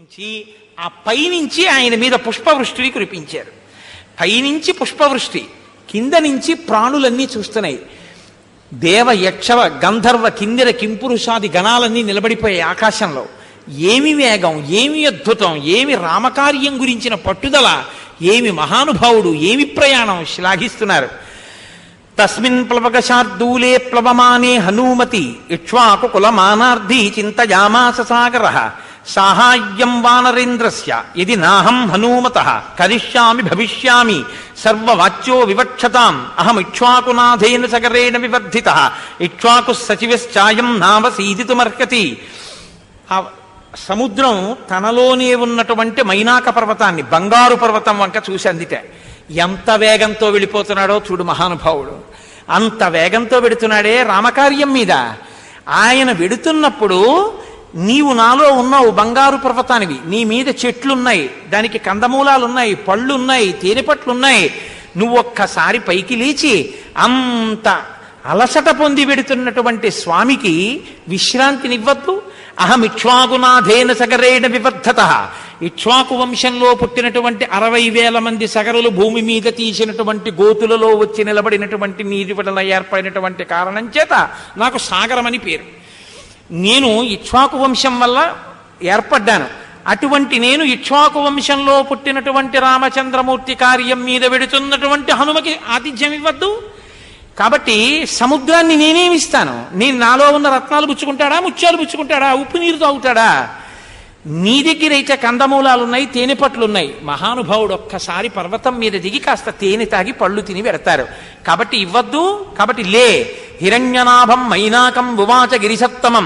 నుంచి ఆ పైనుంచి ఆయన మీద పుష్పవృష్టిని కురిపించారు. పైనుంచి పుష్పవృష్టి, కింద నుంచి ప్రాణులన్నీ చూస్తున్నాయి. దేవ యక్షవ గంధర్వ కిందిర కింపురుషాది గణాలన్నీ నిలబడిపోయాయి ఆకాశంలో. ఏమి వేగం, ఏమి అద్భుతం, ఏమి రామకార్యం గురించిన పట్టుదల, ఏమి మహానుభావుడు, ఏమి ప్రయాణం శ్లాఘిస్తున్నారు. తస్మిన్ ప్లవగశార్దూలే ప్లవమానే హనూమతి ఇక్ష్వాకు కులమానార్ధి చింతయామాస సాగరః సాహాయ్యం వానరేంద్రస్య యది నాహం హనూమతః కరిష్యామి భవిష్యామి సర్వవాచ్యో వివక్షతాం అహం ఇక్ష్వాకునాథేన సగరేణ వివర్ధితః ఇక్ష్వాకు సచివశ్చాయం నావసీదితుమర్హతి. ఆ సముద్రం తనలోనే ఉన్నటువంటి మైనాక పర్వతాన్ని, బంగారు పర్వతం వంక చూసి అందితే ఎంత వేగంతో వెళ్ళిపోతున్నాడో చూడు మహానుభావుడు. అంత వేగంతో వెడుతున్నాడే రామకార్యం మీద. ఆయన వెడుతున్నప్పుడు నీవు నాలో ఉన్నావు, బంగారు పర్వతానివి. నీ మీద చెట్లున్నాయి, దానికి కందమూలాలున్నాయి, పళ్ళున్నాయి, తేనెపట్లున్నాయి. నువ్వు ఒక్కసారి పైకి లేచి అంత అలసట పొంది వెడుతున్నటువంటి స్వామికి విశ్రాంతినివ్వద్దు. అహం ఇక్ష్వాకునాథేన సగరేణ వివర్ధతః. ఇక్ష్వాకు వంశంలో పుట్టినటువంటి 60,000 మంది సగరులు భూమి మీద తీసినటువంటి గోతులలో వచ్చి నిలబడినటువంటి నీటి వలన ఏర్పడినటువంటి కారణం చేత నాకు సాగరమని పేరు. నేను ఇక్ష్వాకు వంశం వల్ల ఏర్పడ్డాను. అటువంటి నేను ఇక్ష్వాకు వంశంలో పుట్టినటువంటి రామచంద్రమూర్తి కార్యం మీద వెడుతున్నటువంటి హనుమకి ఆతిథ్యం ఇవ్వద్దు. కాబట్టి సముద్రాన్ని నేనేమిస్తాను? నేను నాలో ఉన్న రత్నాలు పుచ్చుకుంటాడా, ముత్యాలు పుచ్చుకుంటాడా, ఉప్పు నీరు తాగుతాడా? నీ దగ్గరైతే కందమూలాలున్నాయి, తేనెపట్లున్నాయి. మహానుభావుడు ఒక్కసారి పర్వతం మీద దిగి కాస్త తేనె తాగి పళ్ళు తిని పెడతారు. కాబట్టి ఇవ్వద్దు. కాబట్టి లే. హిరణ్యనాభం మైనాకం ఉవాచ గిరిసత్తమం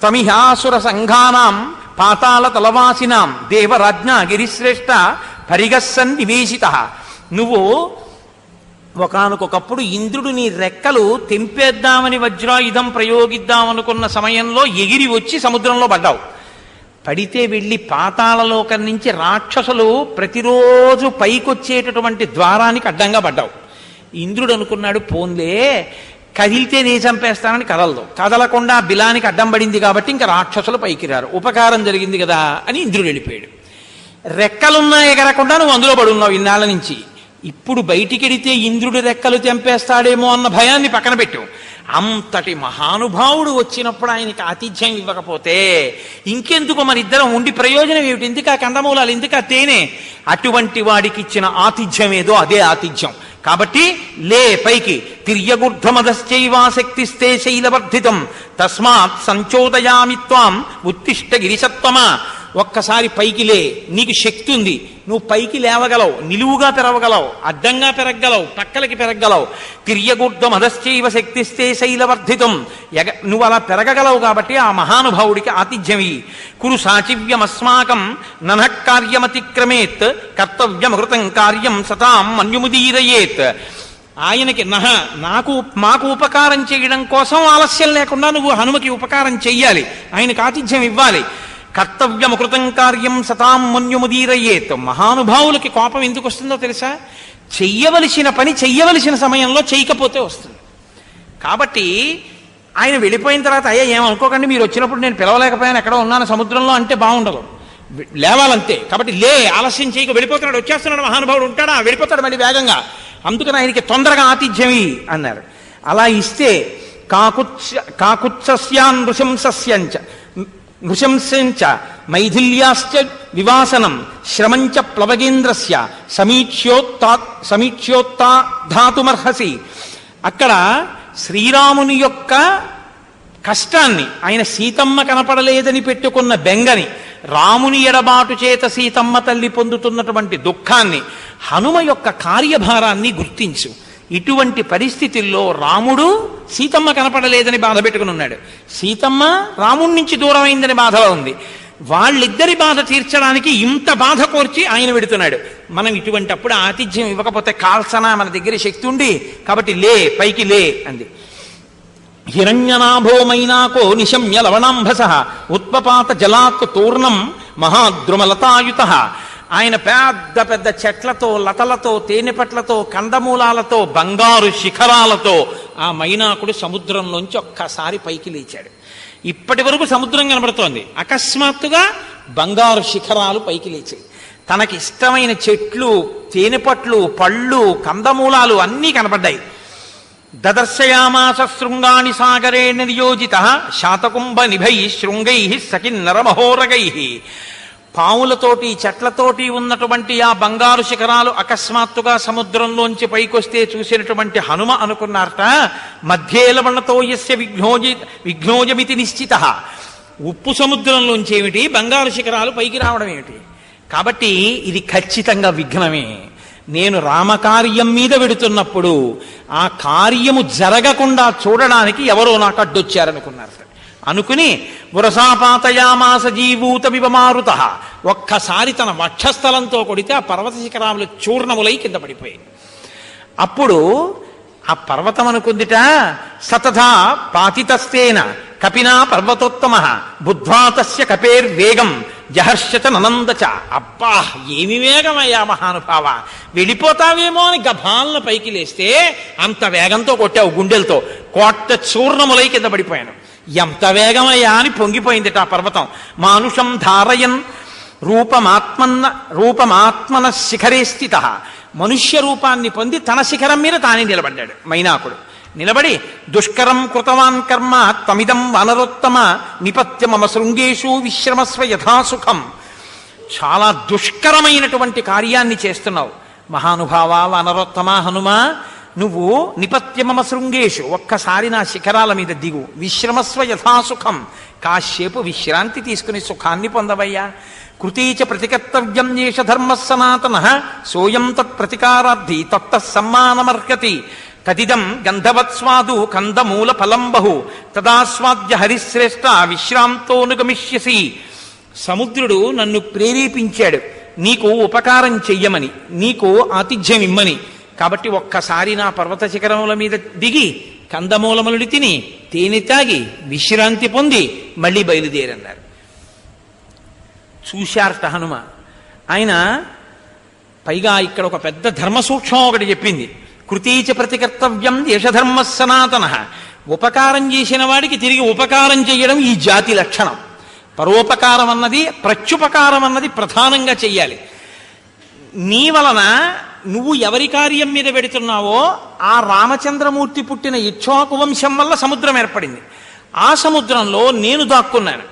త్వమిహాసుర సంఘానాం పాతాళ తలవాసినాం దేవరాజ్ఞ గిరిశ్రేష్ఠ పరిగస్సన్ నివేశితః. నువ్వు ఒకానొకప్పుడు ఇంద్రుడు నీ రెక్కలు తెంపేద్దామని వజ్రాయుధం ప్రయోగిద్దామనుకున్న సమయంలో ఎగిరి వచ్చి సముద్రంలో పడ్డావు. పడితే వెళ్ళి పాతాళలోకం నుంచి రాక్షసులు ప్రతిరోజు పైకొచ్చేటటువంటి ద్వారానికి అడ్డంగా పడ్డావు. ఇంద్రుడు అనుకున్నాడు, పోన్లే కదిలితే నే చంపేస్తానని కదలదు. కదలకుండా బిలానికి అడ్డం పడింది కాబట్టి ఇంకా రాక్షసులు పైకి రారు, ఉపకారం జరిగింది కదా అని ఇంద్రుడు వెళ్ళిపోయాడు. రెక్కలున్నా ఎగరకుండా నువ్వు అందులో పడున్నావు ఇన్నాళ్ళ నుంచి. ఇప్పుడు బయటికెడితే ఇంద్రుడి రెక్కలు తెంపేస్తాడేమో అన్న భయాన్ని పక్కన పెట్టు. అంతటి మహానుభావుడు వచ్చినప్పుడు ఆయనకి ఆతిథ్యం ఇవ్వకపోతే ఇంకెందుకు మన ఇద్దరం ఉండి ప్రయోజనం ఏమిటి? ఎందుకు ఆ కందమూలాలు, ఎందుకు ఆ తేనె? అటువంటి వాడికి ఇచ్చిన ఆతిథ్యం ఏదో అదే ఆతిథ్యం. కాబట్టి లే పైకి. తిర్యగుర్ధమదశ్చైవా శక్తిస్తే శైలవర్ధితం తస్మాత్ సంచోదయామి త్వాం ఉత్తిష్ట గిరిసత్తమా. ఒక్కసారి పైకి లే, నీకు శక్తి ఉంది, నువ్వు పైకి లేవగలవు, నిలువుగా పెరగగలవు, అడ్డంగా పెరగగలవు, పక్కలకి పెరగగలవు. తిర్యగుర్ధం అధశ్చైవ శక్తిస్తే శైలవర్ధితం. నువ్వు అలా పెరగగలవు కాబట్టి ఆ మహానుభావుడికి ఆతిథ్యమి. కురు సాచివ్యమస్మాకం ననః కార్యమతిక్రమేత్ కర్తవ్యమృతం కార్యం సతాం మన్యుముదీరయేత్. ఆయనకి మాకు ఉపకారం చేయడం కోసం ఆలస్యం లేకుండా నువ్వు హనుమకి ఉపకారం చెయ్యాలి, ఆయనకు ఆతిథ్యం ఇవ్వాలి. కర్తవ్యముకృతం కార్యం సతాం మన్యుముదీరయేత్. మహానుభావులకి కోపం ఎందుకు వస్తుందో తెలుసా? చెయ్యవలసిన పని చెయ్యవలసిన సమయంలో చేయకపోతే వస్తుంది. కాబట్టి ఆయన వెళ్ళిపోయిన తర్వాత అయ్యా ఏమనుకోకండి, మీరు వచ్చినప్పుడు నేను పిలవలేకపోయాను, ఎక్కడో ఉన్నాను సముద్రంలో అంటే బాగుండదు, లేవాలంతే. కాబట్టి లే, ఆలస్యం చేయక. వెళ్ళిపోతున్నాడు, వచ్చేస్తున్నాడు మహానుభావుడు, ఉంటాడా? వెళ్ళిపోతాడు మళ్ళీ వేగంగా. అందుకని ఆయనకి తొందరగా ఆతిథ్యమి అన్నారు. అలా ఇస్తే కాకుత్స్యాన్ నృశంసంచ మైథిల్యాశ్చ వివాసనం శ్రమంచ ప్లవగేంద్రస్య సమీక్ష్యోత్తా ధాతుమర్హసి. అక్కడ శ్రీరాముని యొక్క కష్టాన్ని, ఆయన సీతమ్మ కనపడలేదని పెట్టుకున్న బెంగని, రాముని ఎడబాటు చేత సీతమ్మ తల్లి పొందుతున్నటువంటి దుఃఖాన్ని, హనుమ యొక్క కార్యభారాన్ని గుర్తించు. ఇటువంటి పరిస్థితుల్లో రాముడు సీతమ్మ కనపడలేదని బాధ పెట్టుకుని ఉన్నాడు, సీతమ్మ రాముడి నుంచి దూరం అయిందని బాధలో ఉంది. వాళ్ళిద్దరి బాధ తీర్చడానికి ఇంత బాధ కోర్చి ఆయన పెడుతున్నాడు. మనం ఇటువంటి అప్పుడు ఆతిథ్యం ఇవ్వకపోతే కాల్సనా, మన దగ్గర శక్తి ఉండి. కాబట్టి లే, పైకి లే అంది. హిరణ్యనాభో మైనాకో నిశమ్య లవణాంభస ఉత్పపాత జలాత్ తూర్ణం మహాద్రుమలతాయుత. ఆయన పెద్ద పెద్ద చెట్లతో, లతలతో, తేనెపట్లతో, కందమూలాలతో, బంగారు శిఖరాలతో ఆ మైనాకుడు సముద్రంలోంచి ఒక్కసారి పైకి లేచాడు. ఇప్పటి వరకు సముద్రం కనబడుతోంది, అకస్మాత్తుగా బంగారు శిఖరాలు పైకి లేచాయి. తనకి ఇష్టమైన చెట్లు, తేనెపట్లు, పళ్ళు, కందమూలాలు అన్నీ కనపడ్డాయి. దదర్శయామాస శృంగాణి సాగరేణ నియోజిత శాతకుంభ నిభై శృంగై సకిన్నరమహోరగై. పాములతోటి చెట్లతోటి ఉన్నటువంటి ఆ బంగారు శిఖరాలు అకస్మాత్తుగా సముద్రంలోంచి పైకొస్తే చూసినటువంటి హనుమ అనుకున్నారట, మధ్యేలవణతో యస్య విఘ్నోజమితి నిశ్చిత. ఉప్పు సముద్రంలోంచి ఏమిటి, బంగారు శిఖరాలు పైకి రావడం ఏమిటి? కాబట్టి ఇది ఖచ్చితంగా విఘ్నమే. నేను రామకార్యం మీద వెడుతున్నప్పుడు ఆ కార్యము జరగకుండా చూడడానికి ఎవరో నాకు అడ్డొచ్చారనుకున్నారు. అనుకుని వరసాపాతయామాస జీవూతమివ మారుత. ఒక్కసారి తన వక్షస్థలంతో కొడితే ఆ పర్వత శిఖరాములు చూర్ణములై కింద పడిపోయాయి. అప్పుడు ఆ పర్వతం అనుకుందిట, సతథా పాతితస్తేన కపినా పర్వతోత్తమ బుద్ధ్వా తస్య కపేర్వేగం జహర్షత ననందచ. అబ్బా ఏమి వేగమయ్యా మహానుభావ, వెళ్ళిపోతావేమో అని గభాలను పైకి లేస్తే అంత వేగంతో కొట్టావు గుండెలతో, కోట్ట చూర్ణములై కింద పడిపోయాను. ఎంత వేగమయ్యా అని పొంగిపోయిందిట ఆ పర్వతం. మానుషం ధారయన్ రూపమాత్మన శిఖరే స్థిత. మనుష్య రూపాన్ని పొంది తన శిఖరం మీద తానే నిలబడ్డాడు మైనాకుడు. నిలబడి దుష్కరం కృతవాన్ కర్మ తమిదం వనరోత్తమ నిపత్య మమ శృంగేషు విశ్రమస్వ యథాసుఖం. చాలా దుష్కరమైనటువంటి కార్యాన్ని చేస్తున్నావు మహానుభావ వనరోత్తమ హనుమ. నువ్వు నిపత్య మమ శృంగేషు, ఒక్కసారి నా శిఖరాల మీద దిగు, విశ్రమస్వ యథాసుఖం, కాశ్యపు విశ్రాంతి తీసుకుని సుఖాన్ని పొందవయ్యా. కృతీచ ప్రతికర్తవ్యం ఏష ధర్మ సనాతన సోయం తత్ప్రతికారార్థి తత్త సమ్మానమర్హతి. తదిదం గంధవత్స్వాదు కందమూల ఫలం బహు తదాస్వాద్య హరిశ్రేష్ఠ విశ్రాంతోనుగమిష్యసి. సముద్రుడు నన్ను ప్రేరేపించాడు నీకు ఉపకారం చెయ్యమని, నీకు ఆతిథ్యం ఇమ్మని. కాబట్టి ఒక్కసారి నా పర్వత శిఖరముల మీద దిగి కందమూలములు తిని తేనె తాగి విశ్రాంతి పొంది మళ్ళీ బయలుదేరన్నారు. చూశారట హనుమ. ఆయన పైగా ఇక్కడ ఒక పెద్ద ధర్మ సూక్ష్మం ఒకటి చెప్పింది. కృతీచ ప్రతికర్తవ్యం యశధర్మ సనాతన. ఉపకారం చేసిన వాడికి తిరిగి ఉపకారం చేయడం ఈ జాతి లక్షణం. పరోపకారం అన్నది, ప్రత్యుపకారం అన్నది ప్రధానంగా చెయ్యాలి. నీ వలన నువ్వు ఎవరి కార్యం మీద పెడుతున్నావో ఆ రామచంద్రమూర్తి పుట్టిన ఇక్ష్వాకు వంశం వల్ల సముద్రం ఏర్పడింది. ఆ సముద్రంలో నేను దాక్కున్నాను.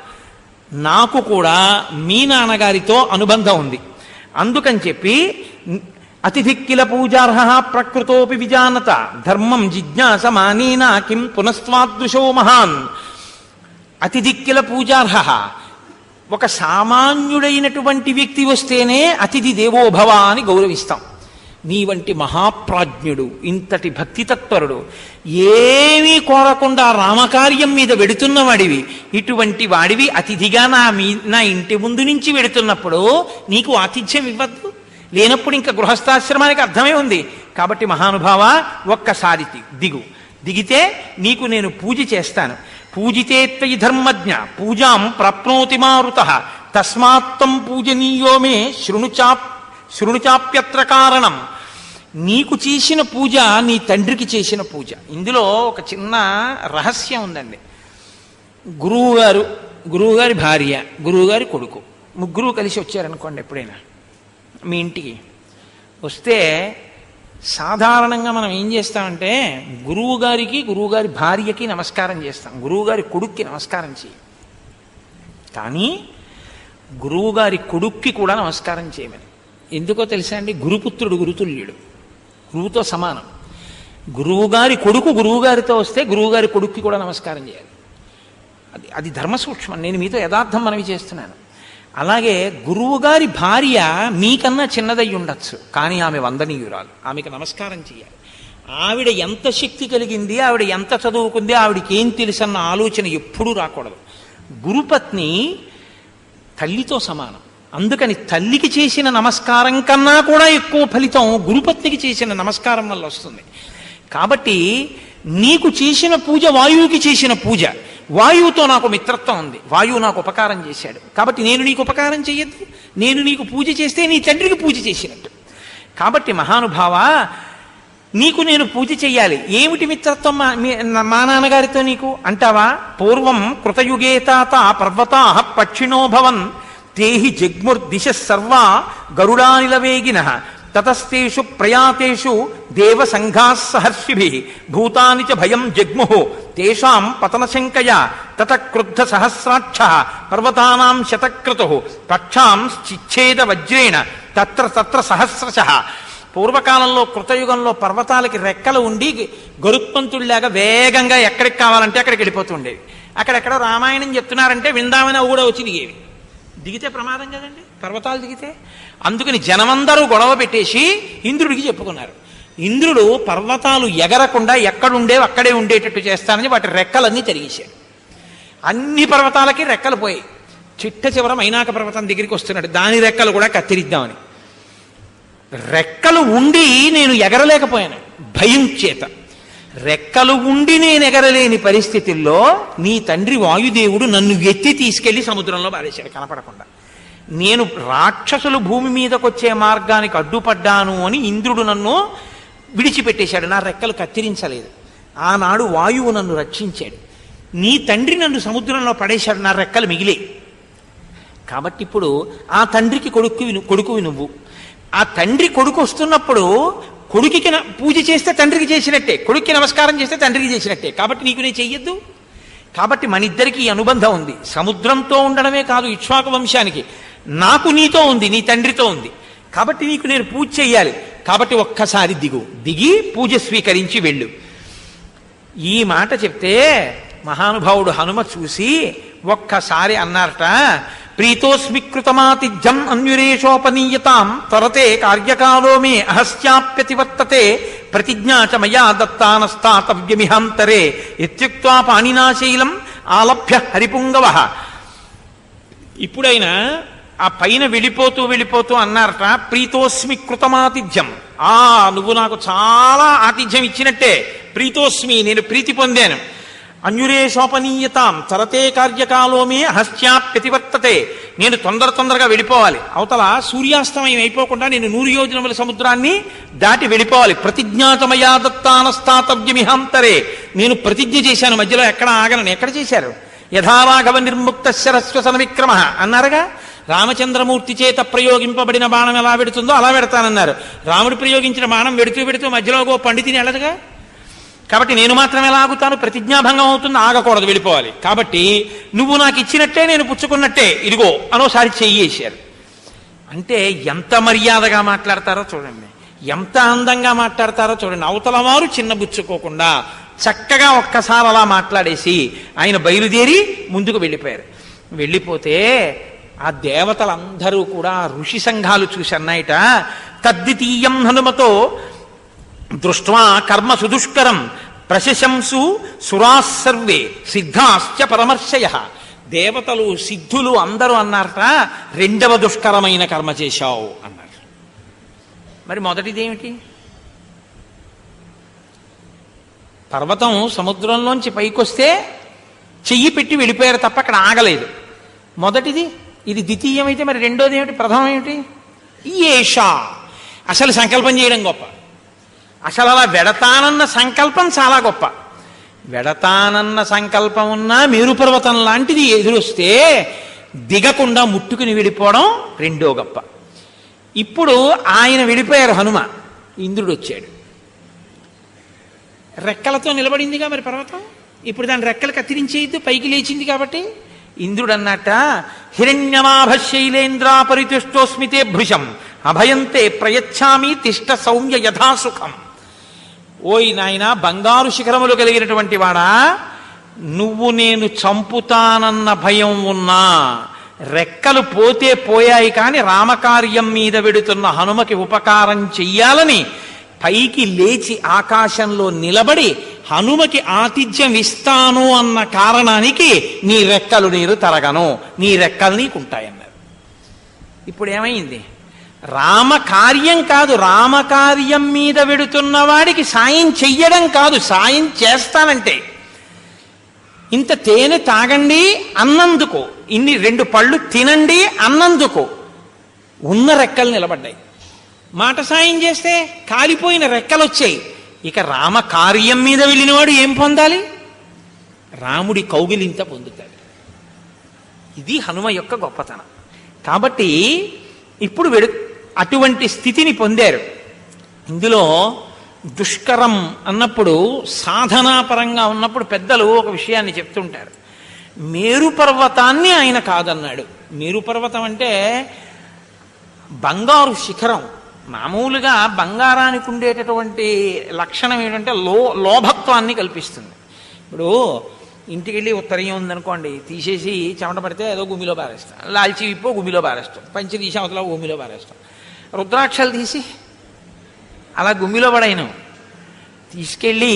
నాకు కూడా మీ నాన్నగారితో అనుబంధం ఉంది. అందుకని చెప్పి అతిథిక్కిల పూజార్హ ప్రకృతోపి విజానత ధర్మం జిజ్ఞాసమానేన కిం పునస్వాదృశో మహాన్. అతిథిక్కిల పూజార్హ, ఒక సామాన్యుడైనటువంటి వ్యక్తి వస్తేనే అతిథి దేవోభవ అని గౌరవిస్తాం. నీ వంటి మహాప్రాజ్ఞుడు, ఇంతటి భక్తితత్పరుడు, ఏమీ కోరకుండా రామకార్యం మీద వెడుతున్నవాడివి, ఇటువంటి వాడివి అతిథిగా నా ఇంటి ముందు నుంచి వెడుతున్నప్పుడు నీకు ఆతిథ్యం ఇవ్వద్దు? లేనప్పుడు ఇంకా గృహస్థాశ్రమానికి అర్థమే ఉంది. కాబట్టి మహానుభావ ఒక్కసారి దిగితే నీకు నేను పూజ చేస్తాను. పూజితే త్వయి ధర్మజ్ఞ పూజాం ప్రాప్నోతి మారుత తస్మాత్తం పూజనీయో మే శృణుచాప్యత్ర కారణం. నీకు చేసిన పూజ నీ తండ్రికి చేసిన పూజ. ఇందులో ఒక చిన్న రహస్యం ఉందండి. గురువుగారి భార్య, గురువుగారి కొడుకు, ముగ్గురు కలిసి వచ్చారనుకోండి. ఎప్పుడైనా మీ ఇంటికి వస్తే సాధారణంగా మనం ఏం చేస్తామంటే గురువుగారి భార్యకి నమస్కారం చేస్తాం, గురువుగారి కొడుక్కి నమస్కారం చేయం. కానీ గురువుగారి కొడుక్కి కూడా నమస్కారం చేయమని. ఎందుకో తెలుసా అండి? గురుపుత్రుడు గురుతుల్యుడు, గురువుతో సమానం. గురువుగారి కొడుకు గురువుగారితో వస్తే గురువుగారి కొడుక్కి కూడా నమస్కారం చేయాలి. అది ధర్మ సూక్ష్మం. నేను మీతో యథార్థం మనవి చేస్తున్నాను. అలాగే గురువుగారి భార్య మీకన్నా చిన్నదై ఉండొచ్చు, కానీ ఆమె వందనీయురాలు, ఆమెకు నమస్కారం చేయాలి. ఆవిడ ఎంత శక్తి కలిగింది, ఆవిడ ఎంత చదువుకుంది, ఆవిడికి ఏం తెలుసన్న ఆలోచన ఎప్పుడూ రాకూడదు. గురుపత్ని తల్లితో సమానం. అందుకని తల్లికి చేసిన నమస్కారం కన్నా కూడా ఎక్కువ ఫలితం గురుపత్నికి చేసిన నమస్కారం వల్ల వస్తుంది. కాబట్టి నీకు చేసిన పూజ వాయువుకి చేసిన పూజ. వాయువుతో నాకు మిత్రత్వం ఉంది, వాయువు నాకు ఉపకారం చేశాడు, కాబట్టి నేను నీకు ఉపకారం చేయొద్దు? నేను నీకు పూజ చేస్తే నీ తండ్రికి పూజ చేసినట్టు. కాబట్టి మహానుభావ నీకు నేను పూజ చెయ్యాలి. ఏమిటి మిత్రత్వం మా నాన్నగారితో నీకు అంటావా? పూర్వం కృతయుగే తాత పర్వతా పక్షిణో భవన్ తేహి జగ్ముర్దిశ సర్వా గరుడానిలవేగిన తతస్తేషు ప్రయాతేషు దేవ సంఘా సహర్షిభి భూతాని చ భయం జగ్ముః తేషాం పతనశంకయ తత క్రుద్ధ సహస్రాక్ష పర్వతానాం శతక్రతుః పక్షాం చిచ్ఛేద వజ్రేణ తత్ర తత్ర సహస్రశః. పూర్వకాలంలో కృతయుగంలో పర్వతాలకి రెక్కలు ఉండి గరుత్మంతుడిలాగా వేగంగా ఎక్కడికి కావాలంటే అక్కడికి వెళ్ళిపోతుండేవి. అక్కడెక్కడ రామాయణం చెప్తున్నారంటే విందామని అవి కూడా వచ్చి దిగేవి. దిగితే ప్రమాదం కదండి పర్వతాలు దిగితే. అందుకని జనమందరూ గొడవ పెట్టేసి ఇంద్రుడికి చెప్పుకున్నారు. ఇంద్రుడు పర్వతాలు ఎగరకుండా ఎక్కడుండేవి అక్కడే ఉండేటట్టు చేస్తానని వాటి రెక్కలన్నీ తిరిగేశాడు. అన్ని పర్వతాలకి రెక్కలు పోయాయి. చిట్ట చివర మైనాక పర్వతం దగ్గరికి వస్తున్నాడు, దాని రెక్కలు కూడా కత్తిరిద్దామని. రెక్కలు ఉండి నేను ఎగరలేకపోయాను భయం చేత. రెక్కలు ఉండి నేను ఎగరలేని పరిస్థితుల్లో నీ తండ్రి వాయుదేవుడు నన్ను ఎత్తి తీసుకెళ్లి సముద్రంలో పారేశాడు కనపడకుండా. నేను రాక్షసులు భూమి మీదకి వచ్చే మార్గానికి అడ్డుపడ్డాను అని ఇంద్రుడు నన్ను విడిచిపెట్టేశాడు, నా రెక్కలు కత్తిరించలేదు. ఆనాడు వాయువు నన్ను రక్షించాడు. నీ తండ్రి నన్ను సముద్రంలో పడేశాడు, నా రెక్కలు మిగిలే. కాబట్టి ఇప్పుడు ఆ తండ్రికి కొడుకువి నువ్వు. ఆ తండ్రి కొడుకు వస్తున్నప్పుడు కొడుకుకి పూజ చేస్తే తండ్రికి చేసినట్టే, కొడుక్కి నమస్కారం చేస్తే తండ్రికి చేసినట్టే. కాబట్టి నీకు నేను చెయ్యొద్దు. కాబట్టి మన ఇద్దరికి ఈ అనుబంధం ఉంది. సముద్రంతో ఉండడమే కాదు, ఇక్ష్వాకు వంశానికి నాకు నీతో ఉంది, నీ తండ్రితో ఉంది. కాబట్టి నీకు నేను పూజ చెయ్యాలి. కాబట్టి ఒక్కసారి దిగి పూజ స్వీకరించి వెళ్ళు. ఈ మాట చెప్తే మహానుభావుడు హనుమ చూసి ఒక్కసారి అన్నారట, ప్రీతోస్మి కృతమాతిథ్యం అన్యురేషోపనీయతాం త్వరతే కార్యకాలో మే అహస్యాప్యతివర్తతే ప్రతిజ్ఞా చ మయా దత్తానస్తాతవ్యమిహాంతరే ఇత్యుక్త్వా పాణినాశైలం ఆలభ్య హరిపుంగవః. ఇప్పుడైనా ఆ పైన వెళ్ళిపోతూ అన్నారట, ప్రీతోస్మి కృతమాతిథ్యం, నువ్వు నాకు చాలా ఆతిథ్యం ఇచ్చినట్టే. ప్రీతోస్మి, నేను ప్రీతి పొందాను. అన్యురేషోపనీయతాం తరతే కార్యకాలోమే హస్త్యాప్యతివర్తతే, నేను తొందరగా వెళ్ళిపోవాలి. అవతల సూర్యాస్తమయం అయిపోకుండా నేను 100 యోజనముల సముద్రాన్ని దాటి వెళ్ళిపోవాలి. ప్రతిజ్ఞాతమయా దత్తానస్తాతవ్యమిహాంతరే, నేను ప్రతిజ్ఞ చేశాను, మధ్యలో ఎక్కడ ఆగనని. ఎక్కడ చేశారు? యథారాఘవ నిర్ముక్త శరస్వసన విక్రమ అన్నారుగా. రామచంద్రమూర్తి చేత ప్రయోగింపబడిన బాణం ఎలా పెడుతుందో అలా పెడతానన్నారు. రాముడు ప్రయోగించిన బాణం పెడుతూ మధ్యలో ఓ పండితిని వెళ్ళదుగా. కాబట్టి నేను మాత్రం ఎలా ఆగుతాను? ప్రతిజ్ఞాభంగం అవుతుంది, ఆగకూడదు, వెళ్ళిపోవాలి. కాబట్టి నువ్వు నాకు ఇచ్చినట్టే నేను పుచ్చుకున్నట్టే, ఇదిగో అనోసారి చెయ్యేశారు. అంటే ఎంత మర్యాదగా మాట్లాడతారో చూడండి, ఎంత అందంగా మాట్లాడతారో చూడండి. అవతల వారు చిన్నబుచ్చుకోకుండా చక్కగా ఒక్కసారి అలా మాట్లాడేసి ఆయన బయలుదేరి ముందుకు వెళ్ళిపోయారు. వెళ్ళిపోతే ఆ దేవతలందరూ కూడా ఋషి సంఘాలు చూసి అన్నాయిట, తద్వితీయం హనుమతో దృష్ట్వా కర్మ సుదుష్కరం ప్రశంసు సురాసర్వే సిద్ధాశ్చ పరమర్శయ. దేవతలు సిద్ధులు అందరూ అన్నారట, రెండవ దుష్కరమైన కర్మ చేశావు అన్నారు. మరి మొదటిదేమిటి? పర్వతం సముద్రంలోంచి పైకొస్తే చెయ్యి పెట్టి వెళ్ళిపోయారు తప్ప అక్కడ ఆగలేదు. మొదటిది ఇది ద్వితీయమైతే మరి రెండోది ఏమిటి? ప్రథమం ఏమిటి? ఏషా. అసలు సంకల్పం చేయడం గొప్ప. అసలు అలా వెడతానన్న సంకల్పం చాలా గొప్ప. వెడతానన్న సంకల్పం ఉన్నా మేరు పర్వతం లాంటిది ఎదురొస్తే దిగకుండా ముట్టుకుని వెళ్ళిపోవడం రెండో గొప్ప. ఇప్పుడు ఆయన వెళ్ళిపోయారు హనుమ, ఇంద్రుడు వచ్చాడు. రెక్కలతో నిలబడిందిగా మరి పర్వతం. ఇప్పుడు దాని రెక్కలు కత్తిరించేయద్దు, పైకి లేచింది కాబట్టి. ఇంద్రుడు అన్నట్ట, హిరణ్యమాభశైలేంద్ర పరితుష్టోస్మితే భృశం అభయంతే ప్రయచ్ఛామి తిష్ట సౌమ్య యథాసుఖం. ఓయ్ నాయన, బంగారు శిఖరములు కలిగినటువంటి వాడా, నువ్వు నేను చంపుతానన్న భయం ఉన్నా రెక్కలు పోతే పోయాయి, కానీ రామకార్యం మీద వెడుతున్న హనుమకి ఉపకారం చెయ్యాలని పైకి లేచి ఆకాశంలో నిలబడి హనుమకి ఆతిథ్యం ఇస్తాను అన్న కారణానికి నీ రెక్కలు నేను తరగను, నీ రెక్కలు నీకుంటాయన్నారు. ఇప్పుడు ఏమైంది? రామకార్యం కాదు, రామకార్యం మీద వెడుతున్న వాడికి సాయం చెయ్యడం కాదు, సాయం చేస్తానంటే. ఇంత తేనె తాగండి అన్నందుకు, ఇన్ని 2 పళ్ళు తినండి అన్నందుకు ఉన్న రెక్కలు నిలబడ్డాయి. మాట సాయం చేస్తే కాలిపోయిన రెక్కలు వచ్చాయి. ఇక రామకార్యం మీద వెళ్ళినవాడు ఏం పొందాలి? రాముడి కౌగిలింత పొందుతాడు. ఇది హనుమ యొక్క గొప్పతనం. కాబట్టి ఇప్పుడు అటువంటి స్థితిని పొందారు. ఇందులో దుష్కరం అన్నప్పుడు సాధనాపరంగా ఉన్నప్పుడు పెద్దలు ఒక విషయాన్ని చెప్తుంటారు. మేరు పర్వతాన్ని ఆయన కాదన్నాడు. మేరు పర్వతం అంటే బంగారు శిఖరం. మామూలుగా బంగారానికి ఉండేటటువంటి లక్షణం ఏంటంటే లోభత్వాన్ని కల్పిస్తుంది. ఇప్పుడు ఇంటికి వెళ్ళి ఉత్తరీయం ఉందనుకోండి, తీసేసి చెమట పడితే ఏదో గుమ్మిలో పారేస్తాం, లాల్చి విప్పో గుమ్మిలో పారేస్తాం, పంచి తీసి అవతల గుమ్మిలో పారేస్తాం. రుద్రాక్షలు తీసి అలా గుమ్మిలో పడైన తీసుకెళ్ళి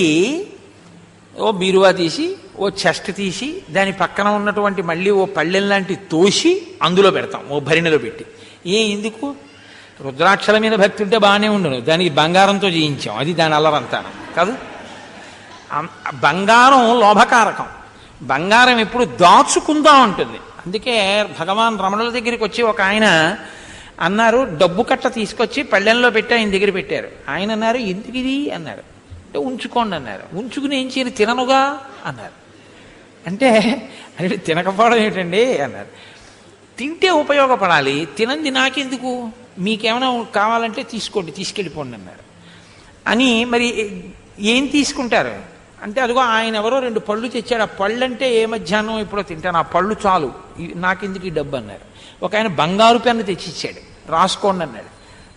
ఓ బీరువా తీసి ఓ చెస్ట్ తీసి దాని పక్కన ఉన్నటువంటి మళ్ళీ ఓ పళ్ళెం లాంటి తోసి అందులో పెడతాం, ఓ భరిణెలో పెట్టి. ఎందుకు? రుద్రాక్షల మీద భక్తి ఉంటే బాగానే ఉండును, దానికి బంగారంతో చేయించాం, అది దాని అల్లరంతాను కాదు. బంగారం లోభకారకం. బంగారం ఎప్పుడు దాచుకుందా ఉంటుంది. అందుకే భగవాన్ రమణుల దగ్గరికి వచ్చి ఒక ఆయన అన్నారు, డబ్బు కట్ట తీసుకొచ్చి పళ్ళెంలో పెట్టి ఆయన దగ్గర పెట్టారు. ఆయన అన్నారు, ఎందుకు ఇది అన్నారు. అంటే ఉంచుకోండి అన్నారు. ఉంచుకుని ఏం చేయని తిననుగా అన్నారు. అంటే అది తినకపోవడం ఏంటండి అన్నారు. తింటే ఉపయోగపడాలి, తినంది నాకెందుకు, మీకేమైనా కావాలంటే తీసుకోండి, తీసుకెళ్ళిపోండి అన్నారు. అని మరి ఏం తీసుకుంటారు అంటే, అదిగో ఆయన ఎవరో 2 పళ్ళు తెచ్చాడు, ఆ పళ్ళు అంటే ఏ మధ్యాహ్నం ఎప్పుడో తింటాను, ఆ పళ్ళు చాలు, నాకెందుకు ఈ డబ్బు అన్నారు. ఒక ఆయన బంగారు పెన్ను తెచ్చిచ్చాడు, రాసుకోండి అన్నాడు.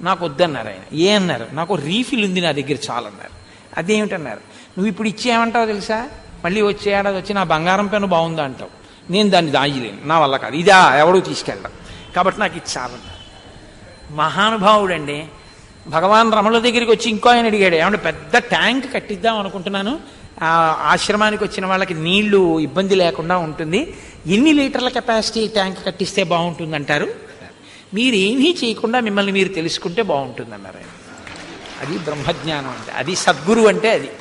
నాకు వద్దన్నారు ఆయన. అన్నారు, నాకు రీఫిల్ ఉంది నా దగ్గర చాలన్నారు. అదేమిటన్నారు. నువ్వు ఇప్పుడు ఇచ్చేయమంటావు తెలుసా, మళ్ళీ వచ్చే ఏడాది వచ్చి నా బంగారం పెన్ను బాగుందా అంటావు, నేను దాన్ని దాయలేను, నా వల్ల కాదు, ఇదా ఎవడూ తీసుకెళ్ళడం, కాబట్టి నాకు ఇది చాలన్నారు. మహానుభావుడండి. భగవాన్ రమణుల దగ్గరికి వచ్చి ఇంకో ఆయన అడిగాడు, ఏమంటే పెద్ద ట్యాంక్ కట్టిద్దాం అనుకుంటున్నాను, ఆశ్రమానికి వచ్చిన వాళ్ళకి నీళ్లు ఇబ్బంది లేకుండా ఉంటుంది, ఎన్ని లీటర్ల కెపాసిటీ ట్యాంక్ కట్టిస్తే బాగుంటుంది అంటారు. మీరేమీ చేయకుండా మిమ్మల్ని మీరు తెలుసుకుంటే బాగుంటుంది అన్నారు ఆయన. అది బ్రహ్మజ్ఞానం అంటే, అది సద్గురు అంటే అది.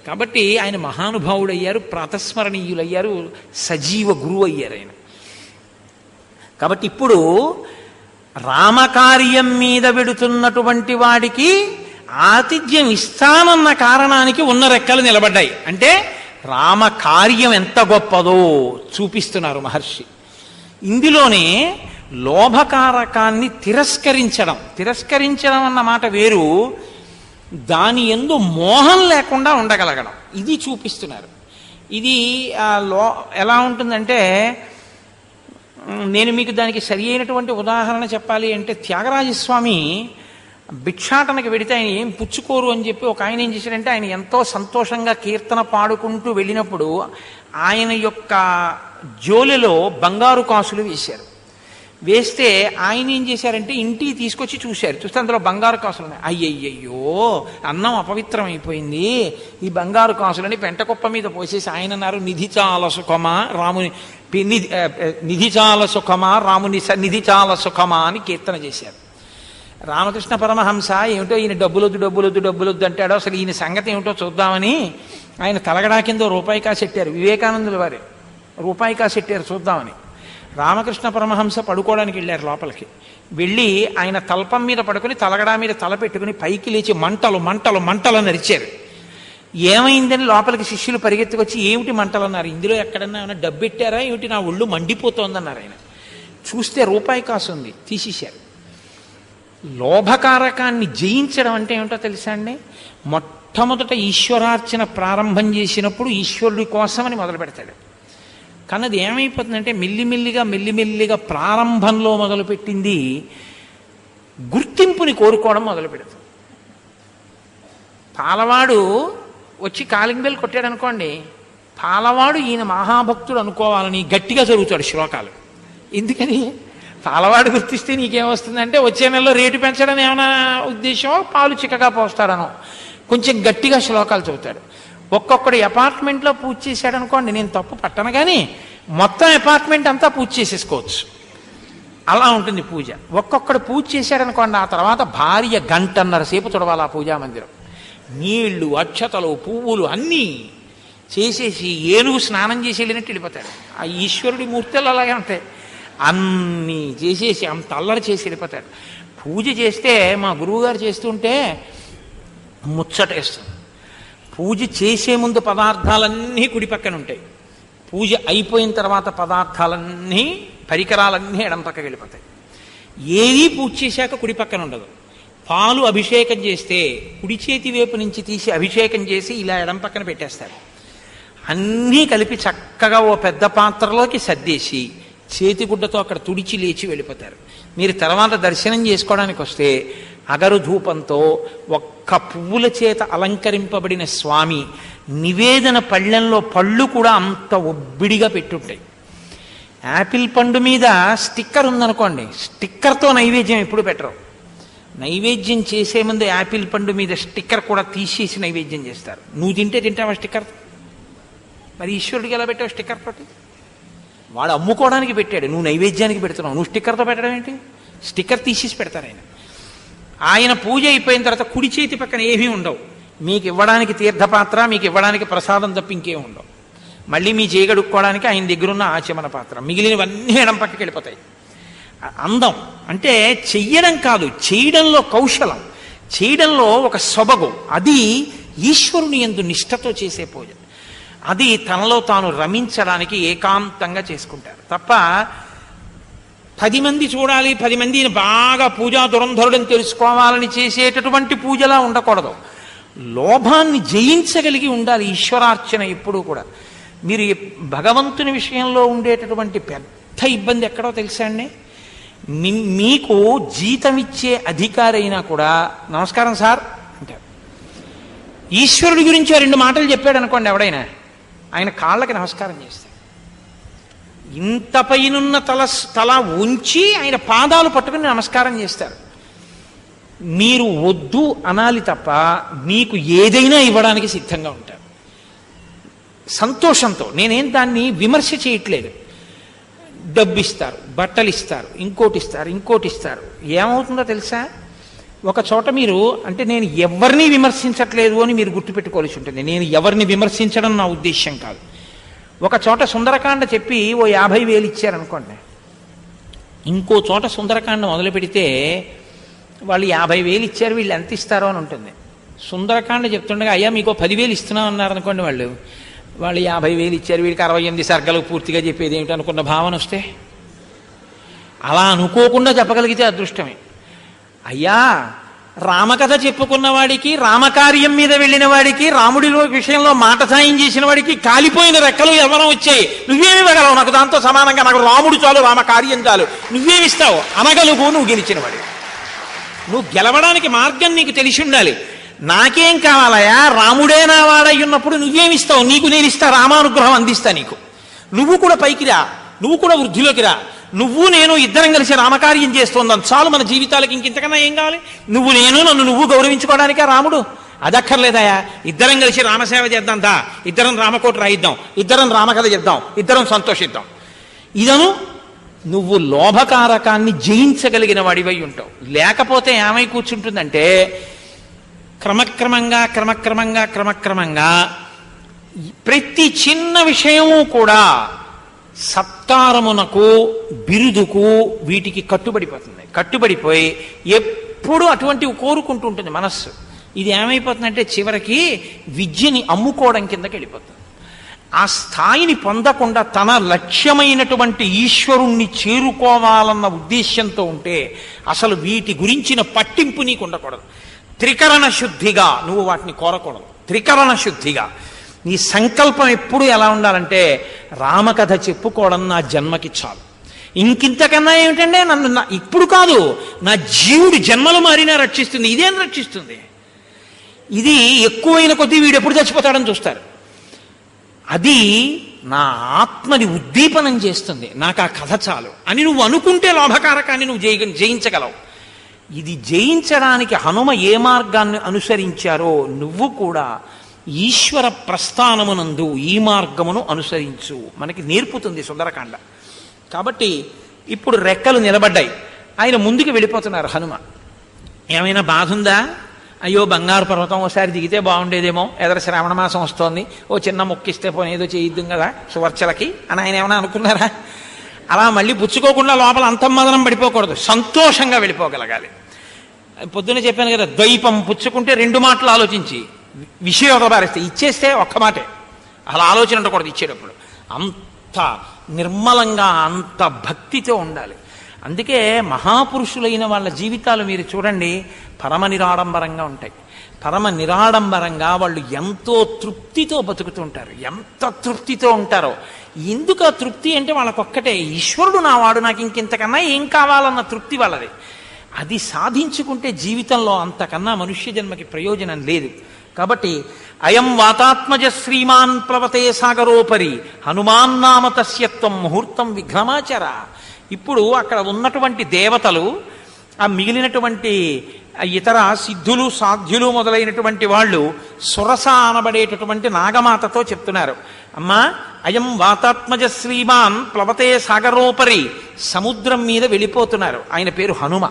కాబట్టి ఆయన మహానుభావుడయ్యారు, ప్రాతస్మరణీయులయ్యారు, సజీవ గురువు అయ్యారు ఆయన. కాబట్టి ఇప్పుడు రామకార్యం మీద వెడుతున్నటువంటి వాడికి ఆతిథ్యం ఇస్తానన్న కారణానికి ఉన్న రెక్కలు నిలబడ్డాయి. అంటే రామకార్యం ఎంత గొప్పదో చూపిస్తున్నారు మహర్షి. ఇందులోనే లోభకారకాన్ని తిరస్కరించడం అన్న మాట వేరు, దాని యందు మోహం లేకుండా ఉండగలగడం, ఇది చూపిస్తున్నారు. ఇది ఎలా ఉంటుందంటే, నేను మీకు దానికి సరి అయినటువంటి ఉదాహరణ చెప్పాలి అంటే, త్యాగరాజస్వామి భిక్షాటనకి వెడితే ఆయన ఏం పుచ్చుకోరు అని చెప్పి ఒక ఆయన ఏం చేశాడంటే, ఆయన ఎంతో సంతోషంగా కీర్తన పాడుకుంటూ వెళ్ళినప్పుడు ఆయన యొక్క జోలెలో బంగారు కాసులు వేశారు. వేస్తే ఆయన ఏం చేశారంటే ఇంటికి తీసుకొచ్చి చూస్తే అందులో బంగారు కాసులు ఉన్నాయి. అయ్యయ్యో, అన్నం అపవిత్రం అయిపోయింది, ఈ బంగారు కాసులని పెంటకుప్ప మీద పోసేసి ఆయన అన్నారు, నిధి చాలా సుఖమా రాముని నిధి చాలా సుఖమా రాముని నిధి చాలా సుఖమా అని కీర్తన చేశారు. రామకృష్ణ పరమహంస ఏమిటో ఈయన డబ్బులొద్దు అంటాడో, అసలు ఈయన సంగతి ఏమిటో చూద్దామని ఆయన తలగడా కింద రూపాయి కాసెట్టారు. వివేకానందుల వారి రూపాయి కాసెట్టారు చూద్దామని. రామకృష్ణ పరమహంస పడుకోవడానికి వెళ్ళారు లోపలికి. వెళ్ళి ఆయన తల్పం మీద పడుకుని తలగడా మీద తల పెట్టుకుని పైకి లేచి మంటలు నరిచారు. ఏమైందని లోపలికి శిష్యులు పరిగెత్తుకొచ్చి ఏమిటి మంటలు అన్నారు. ఇందులో ఎక్కడన్నా ఏమైనా డబ్బెట్టారా ఏమిటి, నా ఒళ్ళు మండిపోతోందన్నారు. ఆయన చూస్తే రూపాయి కాసు ఉంది, తీసేశారు. లోభకారకాన్ని జయించడం అంటే ఏమిటో తెలుసా అండి? మొట్టమొదట ఈశ్వరార్చన ప్రారంభం చేసినప్పుడు ఈశ్వరుడి కోసమని మొదలు పెడతాడు. కానీ అది ఏమైపోతుందంటే మెల్లిమెల్లిగా ప్రారంభంలో మొదలుపెట్టింది గుర్తింపుని కోరుకోవడం మొదలు పెడుతుంది. పాలవాడు వచ్చి కాలింగ్ బెల్ కొట్టాడు అనుకోండి, పాలవాడు ఈయన మహాభక్తుడు అనుకోవాలని గట్టిగా చదువుతాడు శ్లోకాలు. ఎందుకని? పాలవాడు గుర్తిస్తే నీకేమొస్తుందంటే వచ్చే నెలలో రేటు పెంచడం ఏమైనా ఉద్దేశమో, పాలు చిక్కగా పోస్తాడనో కొంచెం గట్టిగా శ్లోకాలు చదువుతాడు. ఒక్కొక్కడు అపార్ట్మెంట్లో పూజ చేశాడు అనుకోండి, నేను తప్పు పట్టను కానీ మొత్తం అపార్ట్మెంట్ అంతా పూజ చేసేసుకోవచ్చు, అలా ఉంటుంది పూజ. ఒక్కొక్కడు పూజ చేశాడు అనుకోండి, ఆ తర్వాత భార్య 1.5 గంటల సేపు తుడవాలి ఆ పూజా మందిరం. నీళ్లు, అక్షతలు, పువ్వులు అన్నీ చేసేసి ఏనుగు స్నానం చేసి వెళ్ళినట్టు వెళ్ళిపోతాడు. ఆ ఈశ్వరుడి మూర్తులు అలాగే ఉంటాయి, అన్నీ చేసేసి అంత అల్లరి చేసి వెళ్ళిపోతాడు. పూజ చేస్తే మా గురువుగారు చేస్తుంటే ముచ్చటేస్తుంది. పూజ చేసే ముందు పదార్థాలన్నీ కుడి పక్కన ఉంటాయి, పూజ అయిపోయిన తర్వాత పదార్థాలన్నీ పరికరాలన్నీ ఎడం పక్కకి వెళ్ళిపోతాయి. ఏవీ పూజ చేశాక కుడి పక్కన ఉండదు. పాలు అభిషేకం చేస్తే కుడి చేతి వైపు నుంచి తీసి అభిషేకం చేసి ఇలా ఎడం పక్కన పెట్టేస్తారు. అన్నీ కలిపి చక్కగా ఓ పెద్ద పాత్రలోకి సర్దేసి చేతిగుడ్డతో అక్కడ తుడిచి లేచి వెళ్ళిపోతారు. మీరు తర్వాత దర్శనం చేసుకోవడానికి వస్తే అగరు ధూపంతో ఒక్క పువ్వుల చేత అలంకరింపబడిన స్వామి నివేదన పళ్ళెంలో పళ్ళు కూడా అంత ఒబ్బిడిగా పెట్టుంటాయి. యాపిల్ పండు మీద స్టిక్కర్ ఉందనుకోండి, స్టిక్కర్తో నైవేద్యం ఎప్పుడు పెట్టరు. నైవేద్యం చేసే ముందు యాపిల్ పండు మీద స్టిక్కర్ కూడా తీసేసి నైవేద్యం చేస్తారు. నువ్వు తింటావా స్టిక్కర్? మరి ఈశ్వరుడికి ఎలా పెట్టావు స్టిక్కర్ తోటి? వాడు అమ్ముకోవడానికి పెట్టాడు, నువ్వు నైవేద్యానికి పెడుతున్నావు, నువ్వు స్టిక్కర్తో పెట్టడం ఏంటి? స్టిక్కర్ తీసేసి పెడతారు ఆయన. ఆయన పూజ అయిపోయిన తర్వాత కుడి చేతి పక్కన ఏమీ ఉండవు. మీకు ఇవ్వడానికి తీర్థపాత్ర, మీకు ఇవ్వడానికి ప్రసాదం తప్ప ఇంకేం ఉండవు. మళ్ళీ మీ చేయగడుక్కోవడానికి ఆయన దగ్గరున్న ఆచమన పాత్ర, మిగిలినవన్నీ ఎడం పక్కకి వెళ్ళిపోతాయి. అందం అంటే చెయ్యడం కాదు, చేయడంలో కౌశలం, చేయడంలో ఒక సొబగు. అది ఈశ్వరుని యందు నిష్ఠతో చేసే పూజ. అది తనలో తాను రమించడానికి ఏకాంతంగా చేసుకుంటారు తప్ప 10 మంది చూడాలి, 10 మందిని బాగా పూజా దురంధరుడని తెలుసుకోవాలని చేసేటటువంటి పూజలా ఉండకూడదు. లోభాన్ని జయించగలిగి ఉండాలి ఈశ్వరార్చన ఎప్పుడూ కూడా. మీరు భగవంతుని విషయంలో ఉండేటటువంటి పెద్ద ఇబ్బంది ఎక్కడో తెలుసా అండి? మీకు జీతం ఇచ్చే అధికారి అయినా కూడా నమస్కారం సార్ అంటారు. ఈశ్వరుడి గురించి 2 మాటలు చెప్పాడు అనుకోండి ఎవడైనా, ఆయన కాళ్ళకి నమస్కారం చేస్తాడు. ఇంత పైనున్న తల ఉంచి ఆయన పాదాలు పట్టుకుని నమస్కారం చేస్తారు. మీరు వద్దు అనాలి తప్ప మీకు ఏదైనా ఇవ్వడానికి సిద్ధంగా ఉంటారు సంతోషంతో. నేనేం దాన్ని విమర్శ చేయట్లేదు. డబ్బు ఇస్తారు, బట్టలు ఇస్తారు, ఇంకోటి ఇస్తారు. ఏమవుతుందో తెలుసా? ఒక చోట మీరు అంటే నేను ఎవరిని విమర్శించట్లేదు అని మీరు గుర్తుపెట్టుకోవాల్సి ఉంటుంది. నేను ఎవరిని విమర్శించడం నా ఉద్దేశ్యం కాదు. ఒక చోట సుందరకాండ చెప్పి ఓ 50,000 ఇచ్చారనుకోండి, ఇంకో చోట సుందరకాండ మొదలు పెడితే వాళ్ళు 50,000 ఇచ్చారు, వీళ్ళు ఎంత ఇస్తారో అని ఉంటుంది. సుందరకాండ చెప్తుండగా అయ్యా మీకు 10,000 ఇస్తున్నాం అన్నారు అనుకోండి, వాళ్ళు 50,000 ఇచ్చారు, వీడికి 68 సర్గలు పూర్తిగా చెప్పేది ఏమిటి అనుకున్న భావన వస్తే, అలా అనుకోకుండా చెప్పగలిగితే అదృష్టమే. అయ్యా రామకథ చెప్పుకున్న వాడికి, రామకార్యం మీద వెళ్ళిన వాడికి, రాముడిలో విషయంలో మాట సాయం చేసిన వాడికి కాలిపోయిన రెక్కలు ఎవరం వచ్చాయి, నువ్వేమి ఇవ్వగలవు నాకు దాంతో సమానంగా? నాకు రాముడు చాలు, రామకార్యం చాలు, నువ్వేమిస్తావు అనగలుగు. నువ్వు గెలిచిన వాడు. నువ్వు గెలవడానికి మార్గం నీకు తెలిసి ఉండాలి. నాకేం కావాలయా, రాముడే నా వాడై ఉన్నప్పుడు నువ్వేమిస్తావు? నీకు నేను ఇస్తా, రామానుగ్రహం అందిస్తా నీకు. నువ్వు కూడా పైకి రా, నువ్వు కూడా వృద్ధిలోకి రా, నువ్వు నేను ఇద్దరం కలిసి రామకార్యం చేస్తుందాం చాలు మన జీవితాలకి. ఇంకింతకన్నా ఏం కావాలి? నువ్వు నేను, నన్ను నువ్వు గౌరవించుకోవడానికా రాముడు? అదక్కర్లేదయా. ఇద్దరం కలిసి రామసేవ చేద్దాం దా, ఇద్దరం రామకోట రాయిద్దాం, ఇద్దరం రామకథ చెప్దాం, ఇద్దరం సంతోషిద్దాం. ఇదను నువ్వు లోభకారకాన్ని జయించగలిగిన వాడివై ఉంటావు. లేకపోతే ఏమై కూర్చుంటుందంటే క్రమక్రమంగా ప్రతి చిన్న విషయము కూడా సత్కారమునకు, బిరుదుకు, వీటికి కట్టుబడిపోతుంది. కట్టుబడిపోయి ఎప్పుడు అటువంటివి కోరుకుంటూ ఉంటుంది మనస్సు. ఇది ఏమైపోతుందంటే చివరికి విద్యని అమ్ముకోవడం కిందకి వెళ్ళిపోతుంది. ఆ స్థాయిని పొందకుండా తన లక్ష్యమైనటువంటి ఈశ్వరుణ్ణి చేరుకోవాలన్న ఉద్దేశ్యంతో ఉంటే అసలు వీటి గురించిన పట్టింపు నీకు ఉండకూడదు. త్రికరణ శుద్ధిగా నువ్వు వాటిని కోరకూడదు. త్రికరణ శుద్ధిగా నీ సంకల్పం ఎప్పుడు ఎలా ఉండాలంటే రామకథ చెప్పుకోవడం నా జన్మకి చాలు, ఇంకింతకన్నా ఏమిటంటే నన్ను ఇప్పుడు కాదు నా జీవుడి జన్మలు మారినా రక్షిస్తుంది. ఇదేం రక్షిస్తుంది? ఇది ఎక్కువైన కొద్దీ వీడు ఎప్పుడు చచ్చిపోతాడని చూస్తారు. అది నా ఆత్మని ఉద్దీపనం చేస్తుంది, నాకు ఆ కథ చాలు అని నువ్వు అనుకుంటే లోభకారకాన్ని నువ్వు జయించగలవు. ఇది జయించడానికి హనుమ ఏ మార్గాన్ని అనుసరించారో నువ్వు కూడా ఈశ్వర ప్రస్థానమునందు ఈ మార్గమును అనుసరించు మనకి నేర్పుతుంది సుందరకాండ. కాబట్టి ఇప్పుడు రెక్కలు నిలబడ్డాయి, ఆయన ముందుకు వెళ్ళిపోతున్నారు హనుమ. ఏమైనా బాధ ఉందా? అయ్యో బంగారు పర్వతం ఓసారి దిగితే బాగుండేదేమో, ఎదర శ్రావణ మాసం వస్తోంది, ఓ చిన్న మొక్కిస్తే పోనీ ఏదో చేయిద్దాం కదా సువర్చలకి అని ఆయన ఏమైనా అనుకున్నారా? అలా మళ్ళీ పుచ్చుకోకుండా లోపల అంతర్మదనం పడిపోకూడదు, సంతోషంగా వెళ్ళిపోగలగాలి. పొద్దున్న చెప్పాను కదా, ద్వైపం పుచ్చుకుంటే 2 మాటలు ఆలోచించి విషయం పారేస్తే, ఇచ్చేస్తే ఒక్క మాటే, అలా ఆలోచన ఉండకూడదు ఇచ్చేటప్పుడు. అంత నిర్మలంగా అంత భక్తితో ఉండాలి. అందుకే మహాపురుషులైన వాళ్ళ జీవితాలు మీరు చూడండి, పరమ నిరాడంబరంగా ఉంటాయి. పరమ నిరాడంబరంగా వాళ్ళు ఎంతో తృప్తితో బతుకుతుంటారు. ఎంత తృప్తితో ఉంటారో. ఎందుకు ఆ తృప్తి అంటే వాళ్ళకొక్కటే, ఈశ్వరుడు నావాడు, నాకు ఇంకెంతకన్నా ఏం కావాలన్న తృప్తి వాళ్ళది. అది సాధించుకుంటే జీవితంలో అంతకన్నా మనుష్య జన్మకి ప్రయోజనం లేదు. కాబట్టి అయం వాతాత్మజ శ్రీమాన్ ప్లవతే సాగరోపరి హనుమాన్ నామ తస్యత్వం ముహూర్తం విఘ్నమాచర. ఇప్పుడు అక్కడ ఉన్నటువంటి దేవతలు, ఆ మిగిలినటువంటి ఇతర సిద్ధులు సాధ్యులు మొదలైనటువంటి వాళ్ళు సురస అనబడేటటువంటి నాగమాతతో చెప్తున్నారు, అమ్మా అయం వాతాత్మజ శ్రీమాన్ ప్లవతే సాగరోపరి, సముద్రం మీద వెళ్ళిపోతున్నారు. ఆయన పేరు హనుమ.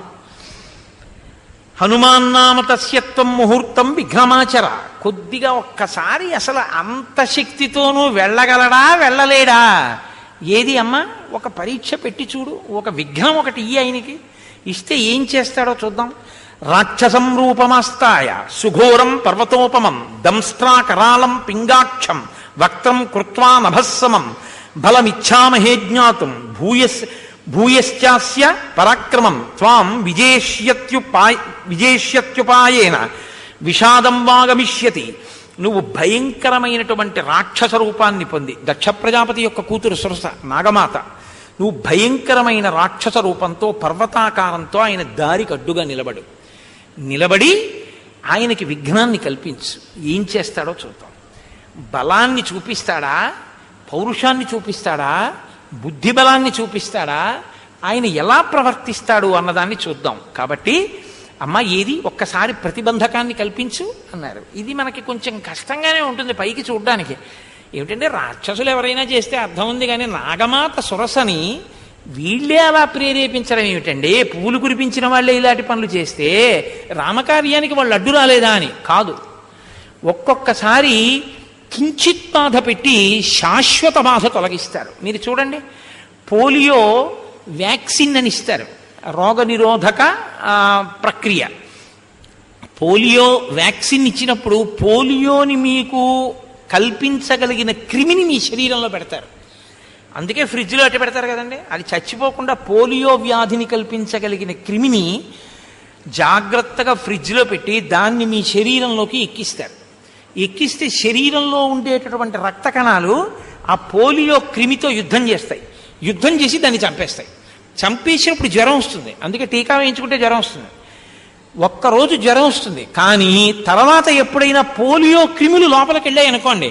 హనుమాన్నామ తస్యత్వం ముహూర్తం విఘ్నమాచర. కొద్దిగా ఒక్కసారి అసలు అంత శక్తితోనూ వెళ్ళగలడా వెళ్ళలేడా? ఏది అమ్మా, ఒక పరీక్ష పెట్టి చూడు, ఒక విఘ్నం ఒకటి ఇయ్యి ఆయనకి. ఇస్తే ఏం చేస్తాడో చూద్దాం. రాక్షసం రూపమాస్తాయ సుఘోరం పర్వతోపమం దంస్ట్రా కరాళం పింగాక్షం వక్త్రం కృత్వా నభస్సమం బలమిచ్ఛామహే జ్ఞాతుం భూయశ్చాస్య పరాక్రమం త్వాం విజేష్యత్యుపాయేన విషాదం వాగమిష్యతి. నువ్వు భయంకరమైనటువంటి రాక్షస రూపాన్ని పొంది, దక్ష ప్రజాపతి యొక్క కూతురు సురస నాగమాత, నువ్వు భయంకరమైన రాక్షస రూపంతో పర్వతాకారంతో ఆయన దారికి అడ్డుగా నిలబడి ఆయనకి విఘ్నాన్ని కల్పించు. ఏం చేస్తాడో చూద్దాం. బలాన్ని చూపిస్తాడా, పౌరుషాన్ని చూపిస్తాడా, బుద్ధి బలాన్ని చూపిస్తాడా, ఆయన ఎలా ప్రవర్తిస్తాడు అన్నదాన్ని చూద్దాం. కాబట్టి అమ్మ ఏది ఒక్కసారి ప్రతిబంధకాన్ని కల్పించు అన్నారు. ఇది మనకి కొంచెం కష్టంగానే ఉంటుంది పైకి చూడ్డానికి. ఏమిటంటే రాక్షసులు ఎవరైనా చేస్తే అర్థం ఉంది, కానీ నాగమాత సురసని వీళ్ళే అలా ప్రేరేపించడం ఏమిటండి? పూలు కురిపించిన వాళ్ళే ఇలాంటి పనులు చేస్తే రామకార్యానికి వాళ్ళు అడ్డు రాలేదా అని కాదు. ఒక్కొక్కసారి కించిత్ బాధ పెట్టి శాశ్వత బాధ తొలగిస్తారు. మీరు చూడండి, పోలియో వ్యాక్సిన్ అని ఇస్తారు, రోగ నిరోధక ప్రక్రియ. పోలియో వ్యాక్సిన్ ఇచ్చినప్పుడు పోలియోని మీకు కల్పించగలిగిన క్రిమిని మీ శరీరంలో పెడతారు. అందుకే ఫ్రిడ్జ్లో అట్ట పెడతారు కదండి. అది చచ్చిపోకుండా పోలియో వ్యాధిని కల్పించగలిగిన క్రిమిని జాగ్రత్తగా ఫ్రిడ్జ్లో పెట్టి దాన్ని మీ శరీరంలోకి ఎక్కిస్తారు. ఎక్కిస్తే శరీరంలో ఉండేటటువంటి రక్త కణాలు ఆ పోలియో క్రిమితో యుద్ధం చేస్తాయి. యుద్ధం చేసి దాన్ని చంపేస్తాయి. చంపేసినప్పుడు జ్వరం వస్తుంది. అందుకే టీకా వేయించుకుంటే జ్వరం వస్తుంది. ఒక్కరోజు జ్వరం వస్తుంది, కానీ తర్వాత ఎప్పుడైనా పోలియో క్రిములు లోపలికి వెళ్ళాయి అనుకోండి,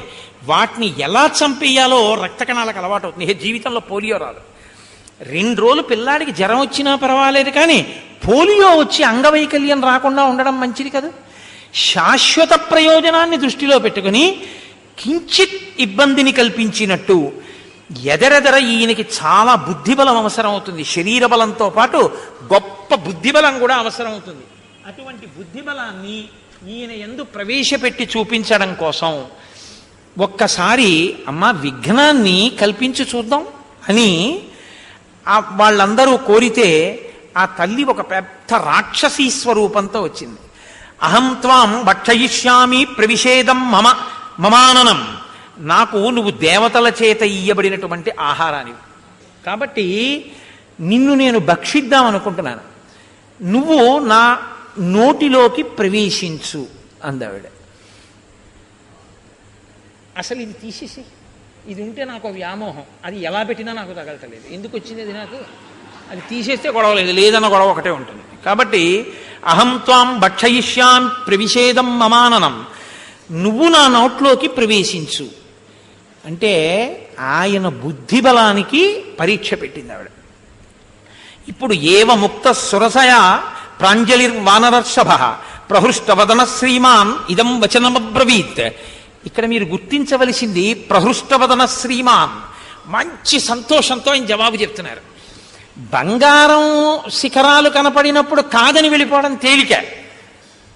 వాటిని ఎలా చంపేయాలో రక్త కణాలకు అలవాటు అవుతుంది. జీవితంలో పోలియో రాదు. 2 రోజులు పిల్లాడికి జ్వరం వచ్చినా పర్వాలేదు, కానీ పోలియో వచ్చి అంగవైకల్యం రాకుండా ఉండడం మంచిది కదా. శాశ్వత ప్రయోజనాన్ని దృష్టిలో పెట్టుకుని కించిత్ ఇబ్బందిని కల్పించినట్టు ఎదరెదర ఈయనకి చాలా బుద్ధిబలం అవసరం అవుతుంది. శరీర బలంతో పాటు గొప్ప బుద్ధిబలం కూడా అవసరం అవుతుంది. అటువంటి బుద్ధిబలాన్ని ఈయన యందు ప్రవేశపెట్టి చూపించడం కోసం ఒక్కసారి అమ్మ విఘ్నాన్ని కల్పించి చూద్దాం అని వాళ్ళందరూ కోరితే ఆ తల్లి ఒక పెద్ద రాక్షసీ స్వరూపంతో వచ్చింది. అహం త్వాం భక్షయిష్యామి ప్రవిషేదం మమాననం. నాకు నువ్వు దేవతల చేత ఇయ్యబడినటువంటి ఆహారాన్ని, కాబట్టి నిన్ను నేను భక్షిద్దాం అనుకుంటున్నాను, నువ్వు నా నోటిలోకి ప్రవేశించు అందావిడ. అసలు ఇది తీసేసి, ఇది ఉంటే నాకు వ్యామోహం, అది ఎలా పెట్టినా నాకు తగలటలేదు, ఎందుకు వచ్చింది అది నాకు? అది తీసేస్తే గొడవ లేదు, లేదన్న గొడవ ఒకటే ఉంటుంది. కాబట్టి అహం త్వాం భక్షయిష్యాం ప్రవిషేదం మమాననం, నువ్వు నా నోట్లోకి ప్రవేశించు అంటే ఆయన బుద్ధిబలానికి పరీక్ష పెట్టింది ఆవిడ. ఇప్పుడు ఏవ ముక్త సురసయ ప్రాంజలిర్వానరర్షభ ప్రహృష్టవదన శ్రీమాన్ ఇదం వచనమబ్రవీత్. ఇక్కడ మీరు గుర్తించవలసింది ప్రహృష్టవదన శ్రీమాన్. మంచి సంతోషంతో ఆయన జవాబు చెప్తున్నారు. బంగారం శిఖరాలు కనపడినప్పుడు కాదని వెళ్ళిపోవడం తేలిక.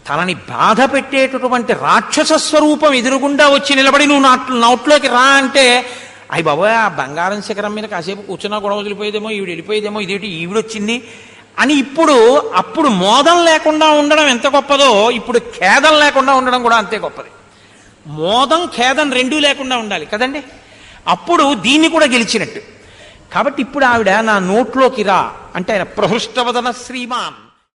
తనని బాధ పెట్టేటటువంటి రాక్షస స్వరూపం ఎదురుగుండా వచ్చి నిలబడి నువ్వు నోట్లోకి రా అంటే, అయ్యి బాబోయ్ ఆ బంగారం శిఖరం మీద కాసేపు కూర్చున్నా గొడవ వదిలిపోయేదేమో, ఈవిడ వెళ్ళిపోయేదేమో, ఇదేంటి ఈవిడొచ్చింది అని అప్పుడు మోదం లేకుండా ఉండడం ఎంత గొప్పదో, ఇప్పుడు ఖేదం లేకుండా ఉండడం కూడా అంతే గొప్పది. మోదం ఖేదం రెండూ లేకుండా ఉండాలి కదండి, అప్పుడు దీన్ని కూడా గెలిచినట్టు. కాబట్టి ఇప్పుడు ఆవిడ నా నోట్లోకి రా అంటే ఆయన ప్రహృష్టవదన శ్రీమాన్